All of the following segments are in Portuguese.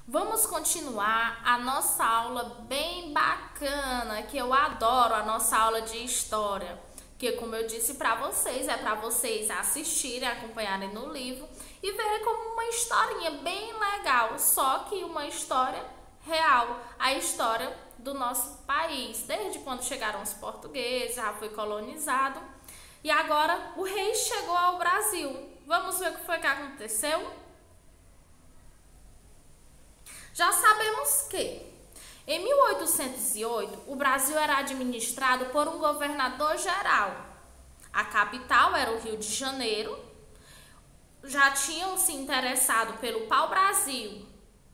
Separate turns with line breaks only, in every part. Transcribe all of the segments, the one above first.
Vamos continuar a nossa aula bem bacana, que eu adoro a nossa aula de história, que como eu disse para vocês, é para vocês assistirem, acompanharem no livro e verem como uma historinha bem legal, só que uma história real, a história do nosso país, desde quando chegaram os portugueses, já foi colonizado e agora o rei chegou ao Brasil. Vamos ver o que foi que aconteceu? Já sabemos que em 1808 o Brasil era administrado por um governador geral. A capital era o Rio de Janeiro. Já tinham se interessado pelo pau-brasil,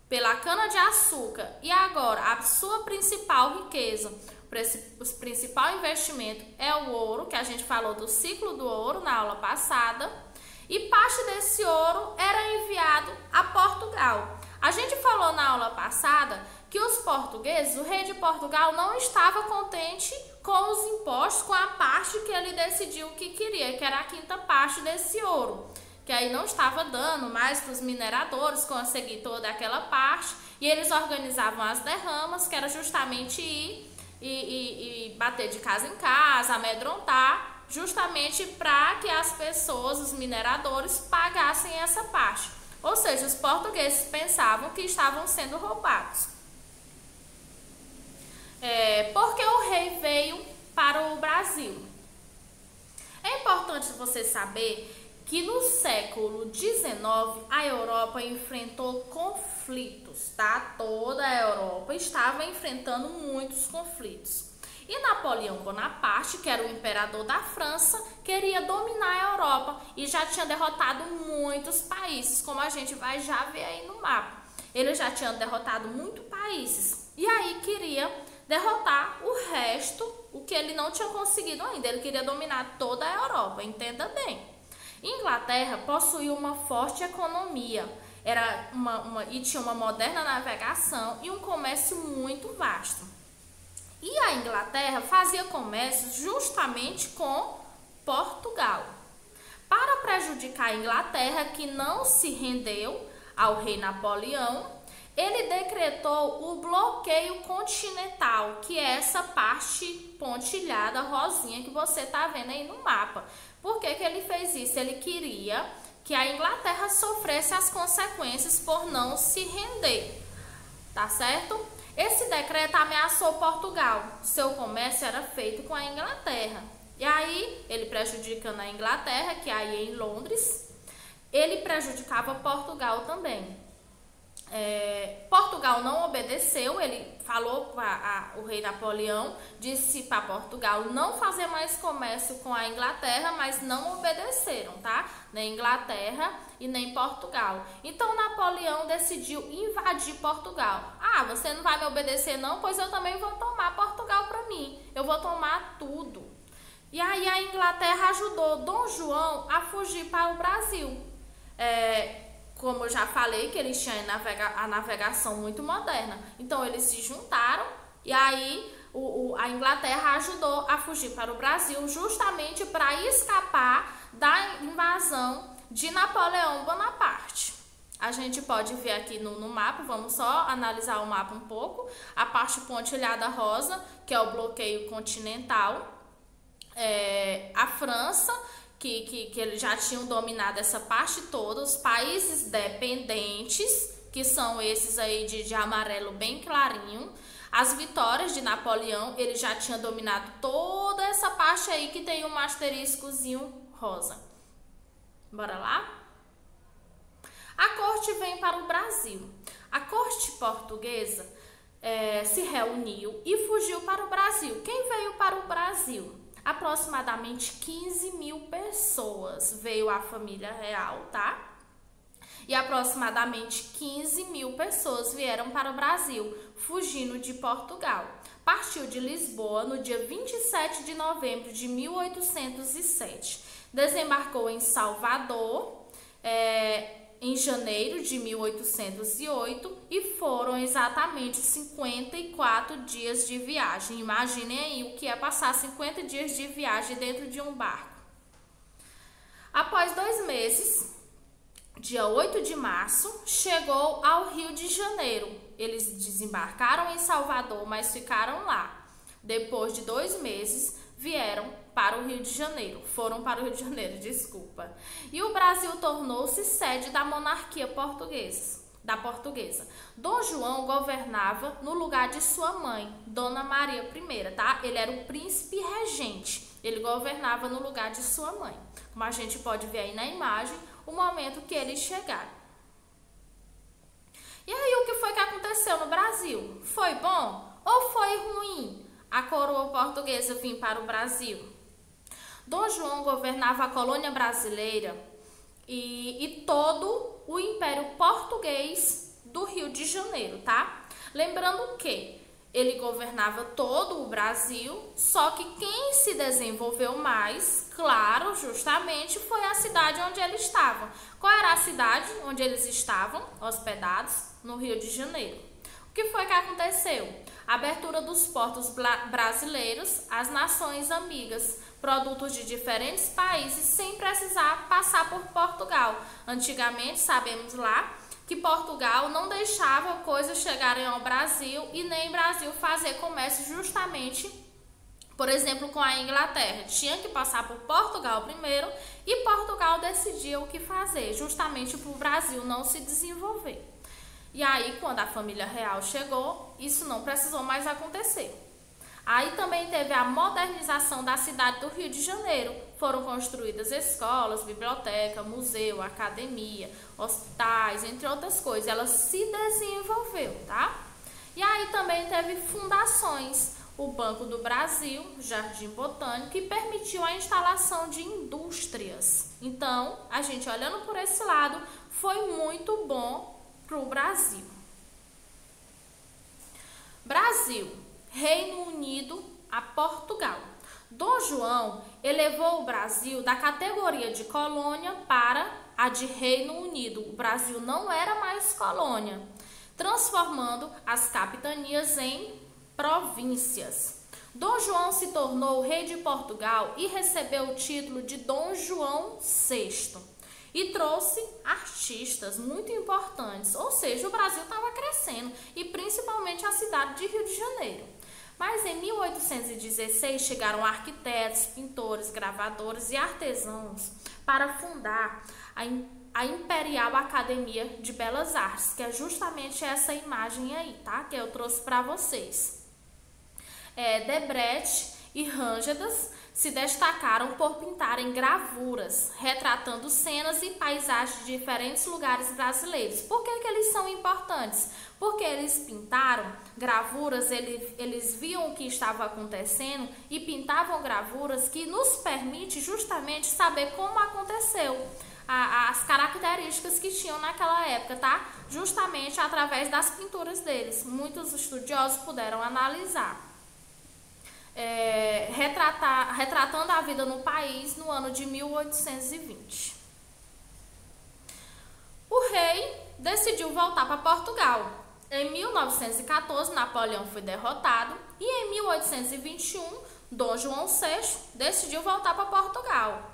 pela cana-de-açúcar e agora a sua principal riqueza, o principal investimento é o ouro, que a gente falou do ciclo do ouro na aula passada, e parte desse ouro era enviado a Portugal. A gente falou na aula passada que os portugueses, o rei de Portugal não estava contente com os impostos, com a parte que ele decidiu que queria, que era a quinta parte desse ouro, que aí não estava dando mais para os mineradores conseguir toda aquela parte, e eles organizavam as derramas, que era justamente ir e bater de casa em casa, amedrontar, justamente para que as pessoas, os mineradores, pagassem essa parte. Ou seja, os portugueses pensavam que estavam sendo roubados. Porque o rei veio para o Brasil. É importante você saber que no século XIX a Europa enfrentou conflitos, tá? Toda a Europa estava enfrentando muitos conflitos. E Napoleão Bonaparte, que era o imperador da França, queria dominar a Europa e já tinha derrotado muitos países, como a gente vai já ver aí no mapa. Ele já tinha derrotado muitos países e aí queria derrotar o resto, o que ele não tinha conseguido ainda. Ele queria dominar toda a Europa, entenda bem. Inglaterra possuía uma forte economia, e tinha uma moderna navegação e um comércio muito vasto. E a Inglaterra fazia comércio justamente com Portugal. Para prejudicar a Inglaterra, que não se rendeu ao rei Napoleão, ele decretou o bloqueio continental, que é essa parte pontilhada, rosinha, que você está vendo aí no mapa. Por que ele fez isso? Ele queria que a Inglaterra sofresse as consequências por não se render, tá certo? Esse decreto ameaçou Portugal. Seu comércio era feito com a Inglaterra. E aí, ele prejudicando a Inglaterra, que aí é em Londres, ele prejudicava Portugal também. Portugal não obedeceu, ele falou para o rei Napoleão, disse para Portugal não fazer mais comércio com a Inglaterra, mas não obedeceram, tá? Nem Inglaterra e nem Portugal. Então Napoleão decidiu invadir Portugal. Ah, você não vai me obedecer não? Pois eu também vou tomar Portugal para mim, eu vou tomar tudo. E aí a Inglaterra ajudou Dom João a fugir para o Brasil. Como eu já falei, que eles tinham a navegação muito moderna. Então, eles se juntaram e aí a Inglaterra ajudou a fugir para o Brasil justamente para escapar da invasão de Napoleão Bonaparte. A gente pode ver aqui no mapa, vamos só analisar o mapa um pouco. A parte pontilhada rosa, que é o bloqueio continental. A França, que eles já tinham dominado essa parte toda, os países dependentes, que são esses aí de amarelo bem clarinho, as vitórias de Napoleão, ele já tinha dominado toda essa parte aí que tem um asteriscozinho rosa. Bora lá? A corte vem para o Brasil. A corte portuguesa se reuniu e fugiu para o Brasil. Quem veio para o Brasil? Aproximadamente 15 mil pessoas veio a família real, tá? E aproximadamente 15 mil pessoas vieram para o Brasil, fugindo de Portugal. Partiu de Lisboa no dia 27 de novembro de 1807. Desembarcou em Salvador, em janeiro de 1808 e foram exatamente 54 dias de viagem. Imaginem aí o que é passar 50 dias de viagem dentro de um barco. Após 2 meses, dia 8 de março, chegou ao Rio de Janeiro. Eles desembarcaram em Salvador, mas ficaram lá. Depois de 2 meses, vieram para o Rio de Janeiro. Foram para o Rio de Janeiro, desculpa. E o Brasil tornou-se sede da monarquia portuguesa. Dom João governava no lugar de sua mãe, Dona Maria I, tá? Ele era o príncipe regente. Ele governava no lugar de sua mãe. Como a gente pode ver aí na imagem, o momento que eles chegaram. E aí, o que foi que aconteceu no Brasil? Foi bom ou foi ruim a coroa portuguesa vir para o Brasil? Dom João governava a colônia brasileira e todo o Império Português do Rio de Janeiro, tá? Lembrando que ele governava todo o Brasil, só que quem se desenvolveu mais, claro, justamente, foi a cidade onde ele estava. Qual era a cidade onde eles estavam hospedados? No Rio de Janeiro. O que foi que aconteceu? Abertura dos portos brasileiros às nações amigas, produtos de diferentes países sem precisar passar por Portugal. Antigamente, sabemos lá, que Portugal não deixava coisas chegarem ao Brasil e nem Brasil fazer comércio justamente, por exemplo, com a Inglaterra. Tinha que passar por Portugal primeiro e Portugal decidia o que fazer, justamente para o Brasil não se desenvolver. E aí, quando a família real chegou, isso não precisou mais acontecer. Aí também teve a modernização da cidade do Rio de Janeiro. Foram construídas escolas, biblioteca, museu, academia, hospitais, entre outras coisas. Ela se desenvolveu, tá? E aí também teve fundações. O Banco do Brasil, Jardim Botânico, que permitiu a instalação de indústrias. Então, a gente olhando por esse lado, foi muito bom para o Brasil. Brasil, Reino Unido a Portugal. Dom João elevou o Brasil da categoria de colônia para a de Reino Unido. O Brasil não era mais colônia, transformando as capitanias em províncias. Dom João se tornou rei de Portugal e recebeu o título de Dom João VI. E trouxe artistas muito importantes, ou seja, o Brasil estava crescendo, e principalmente a cidade de Rio de Janeiro. Mas em 1816 chegaram arquitetos, pintores, gravadores e artesãos para fundar a Imperial Academia de Belas Artes, que é justamente essa imagem aí, tá? Que eu trouxe para vocês. Debrecht e Rângedas se destacaram por pintarem gravuras, retratando cenas e paisagens de diferentes lugares brasileiros. Por que eles são importantes? Porque eles pintaram gravuras, eles viam o que estava acontecendo e pintavam gravuras que nos permite justamente saber como aconteceu, as características que tinham naquela época, tá? Justamente através das pinturas deles. Muitos estudiosos puderam analisar. Retratando a vida no país no ano de 1820. O rei decidiu voltar para Portugal. Em 1914, Napoleão foi derrotado e em 1821, Dom João VI decidiu voltar para Portugal.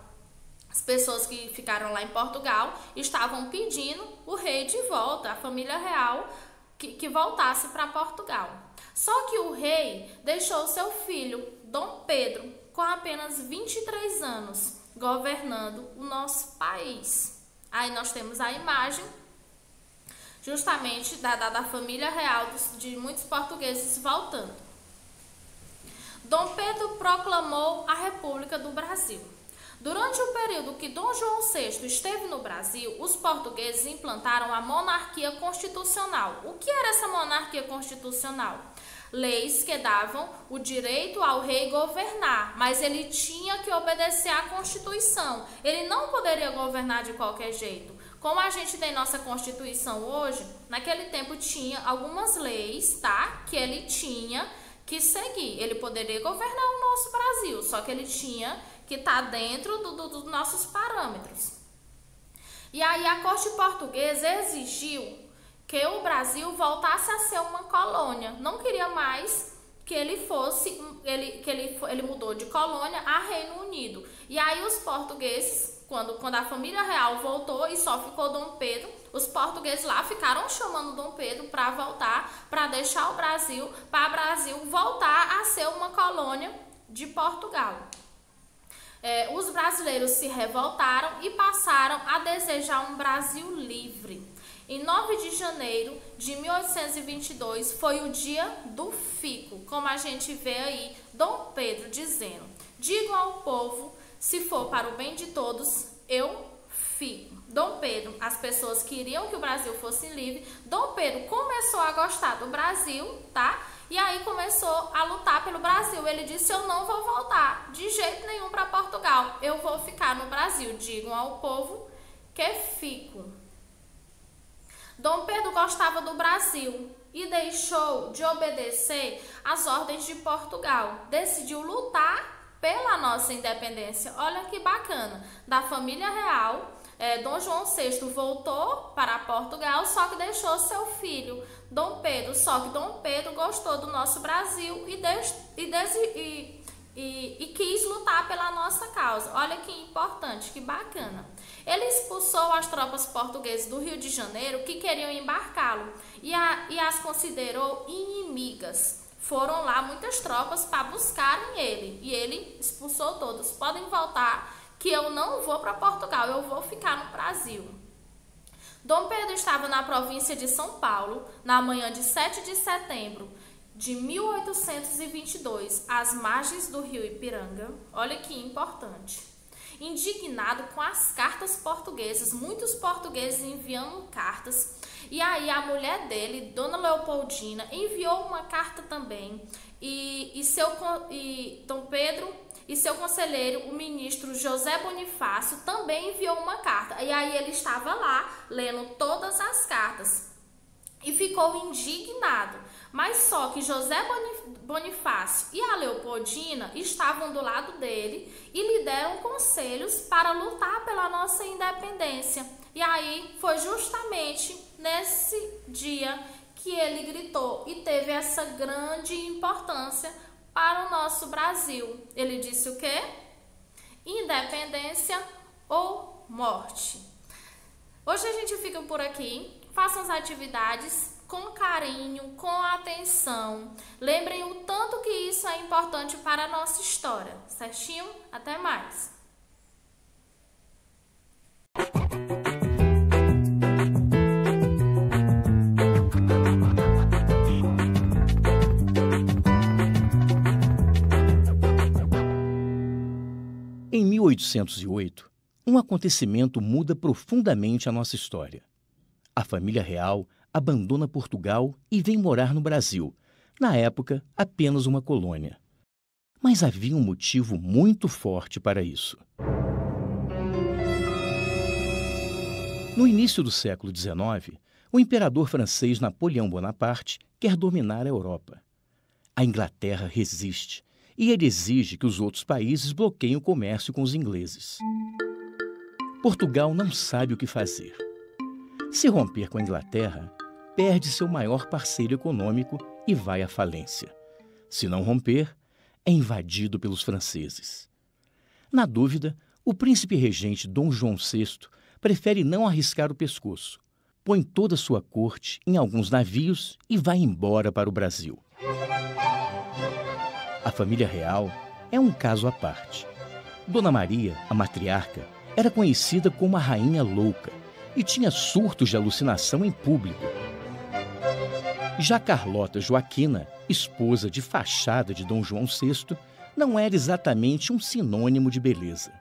As pessoas que ficaram lá em Portugal estavam pedindo o rei de volta, a família real, que voltasse para Portugal. Só que o rei deixou seu filho, Dom Pedro, com apenas 23 anos, governando o nosso país. Aí nós temos a imagem justamente da família real de muitos portugueses voltando. Dom Pedro proclamou a República do Brasil. Durante o período que Dom João VI esteve no Brasil, os portugueses implantaram a monarquia constitucional. O que era essa monarquia constitucional? Leis que davam o direito ao rei governar, mas ele tinha que obedecer à Constituição. Ele não poderia governar de qualquer jeito. Como a gente tem nossa Constituição hoje, naquele tempo tinha algumas leis, tá? Que ele tinha que seguir. Ele poderia governar o nosso Brasil, só que ele tinha que estar dentro dos nossos parâmetros. E aí a corte portuguesa exigiu que o Brasil voltasse a ser uma colônia. Não queria mais que ele fosse, ele mudou de colônia a Reino Unido. E aí os portugueses, quando a família real voltou e só ficou Dom Pedro, os portugueses lá ficaram chamando Dom Pedro para voltar, para deixar o Brasil, para o Brasil voltar a ser uma colônia de Portugal. Os brasileiros se revoltaram e passaram a desejar um Brasil livre. Em 9 de janeiro de 1822 foi o dia do fico, como a gente vê aí Dom Pedro dizendo: digam ao povo, se for para o bem de todos, eu fico. Dom Pedro, as pessoas queriam que o Brasil fosse livre. Dom Pedro começou a gostar do Brasil, tá? E aí começou a lutar pelo Brasil. Ele disse: eu não vou voltar de jeito nenhum para Portugal, eu vou ficar no Brasil. Digam ao povo que fico. Dom Pedro gostava do Brasil e deixou de obedecer às ordens de Portugal. Decidiu lutar pela nossa independência. Olha que bacana. Da família real, Dom João VI voltou para Portugal, só que deixou seu filho, Dom Pedro. Só que Dom Pedro gostou do nosso Brasil e quis lutar pela nossa causa. Olha que importante, que bacana. Ele expulsou as tropas portuguesas do Rio de Janeiro que queriam embarcá-lo e as considerou inimigas. Foram lá muitas tropas para buscarem ele e ele expulsou todos. Podem voltar, que eu não vou para Portugal, eu vou ficar no Brasil. Dom Pedro estava na província de São Paulo na manhã de 7 de setembro de 1822, às margens do rio Ipiranga. Olha que importante. Indignado com as cartas portuguesas, muitos portugueses enviando cartas, e aí a mulher dele, Dona Leopoldina, enviou uma carta também, e Dom Pedro e seu conselheiro, o ministro José Bonifácio, também enviou uma carta, e aí ele estava lá lendo todas as cartas e ficou indignado. Mas só que José Bonifácio e a Leopoldina estavam do lado dele e lhe deram conselhos para lutar pela nossa independência. E aí foi justamente nesse dia que ele gritou e teve essa grande importância para o nosso Brasil. Ele disse o quê? Independência ou morte. Hoje a gente fica por aqui. Façam as atividades com carinho, com atenção. Lembrem o tanto que isso é importante para a nossa história. Certinho? Até mais!
Em 1808, um acontecimento muda profundamente a nossa história. A família real abandona Portugal e vem morar no Brasil, na época apenas uma colônia. Mas havia um motivo muito forte para isso. No início do século XIX, o imperador francês Napoleão Bonaparte quer dominar a Europa. A Inglaterra resiste e ele exige que os outros países bloqueiem o comércio com os ingleses. Portugal não sabe o que fazer. Se romper com a Inglaterra, perde seu maior parceiro econômico e vai à falência. Se não romper, é invadido pelos franceses. Na dúvida, o príncipe regente Dom João VI prefere não arriscar o pescoço, põe toda a sua corte em alguns navios e vai embora para o Brasil. A família real é um caso à parte. Dona Maria, a matriarca, era conhecida como a Rainha Louca e tinha surtos de alucinação em público. Já Carlota Joaquina, esposa de fachada de Dom João VI, não era exatamente um sinônimo de beleza.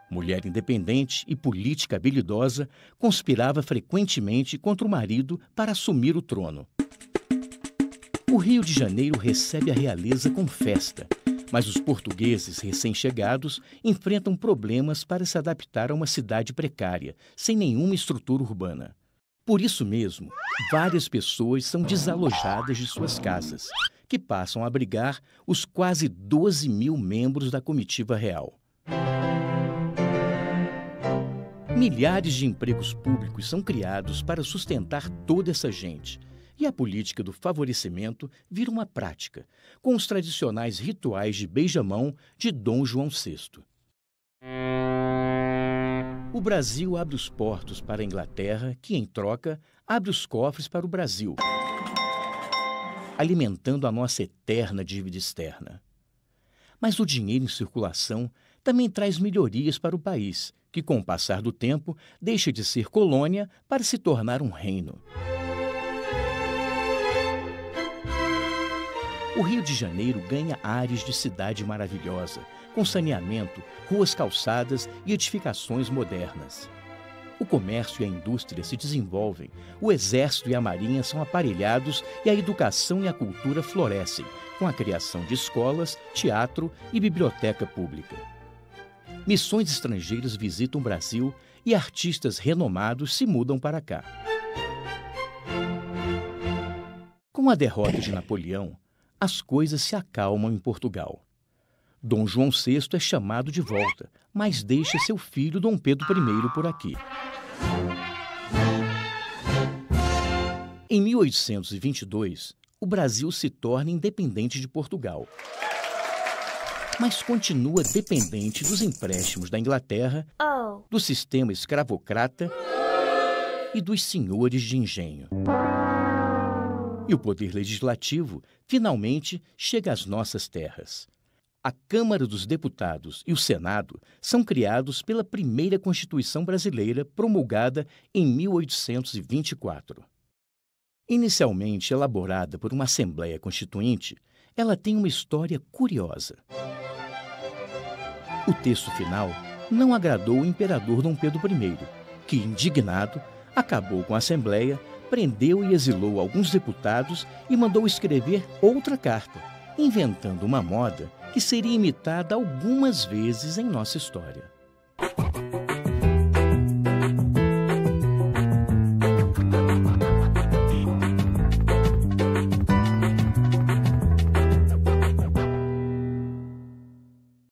Mulher independente e política habilidosa, conspirava frequentemente contra o marido para assumir o trono. O Rio de Janeiro recebe a realeza com festa, mas os portugueses recém-chegados enfrentam problemas para se adaptar a uma cidade precária, sem nenhuma estrutura urbana. Por isso mesmo, várias pessoas são desalojadas de suas casas, que passam a abrigar os quase 12.000 membros da comitiva real. Milhares de empregos públicos são criados para sustentar toda essa gente, e a política do favorecimento vira uma prática, com os tradicionais rituais de beijamão de Dom João VI. O Brasil abre os portos para a Inglaterra, que, em troca, abre os cofres para o Brasil, alimentando a nossa eterna dívida externa. Mas o dinheiro em circulação também traz melhorias para o país, que, com o passar do tempo, deixa de ser colônia para se tornar um reino. O Rio de Janeiro ganha ares de cidade maravilhosa, com saneamento, ruas calçadas e edificações modernas. O comércio e a indústria se desenvolvem, o exército e a marinha são aparelhados e a educação e a cultura florescem, com a criação de escolas, teatro e biblioteca pública. Missões estrangeiras visitam o Brasil e artistas renomados se mudam para cá. Com a derrota de Napoleão, as coisas se acalmam em Portugal. Dom João VI é chamado de volta, mas deixa seu filho Dom Pedro I por aqui. Em 1822, o Brasil se torna independente de Portugal, mas continua dependente dos empréstimos da Inglaterra, do sistema escravocrata e dos senhores de engenho. E o poder legislativo finalmente chega às nossas terras. A Câmara dos Deputados e o Senado são criados pela primeira Constituição brasileira, promulgada em 1824. Inicialmente elaborada por uma Assembleia Constituinte, ela tem uma história curiosa. O texto final não agradou o imperador Dom Pedro I, que, indignado, acabou com a Assembleia, prendeu e exilou alguns deputados e mandou escrever outra carta, inventando uma moda que seria imitada algumas vezes em nossa história.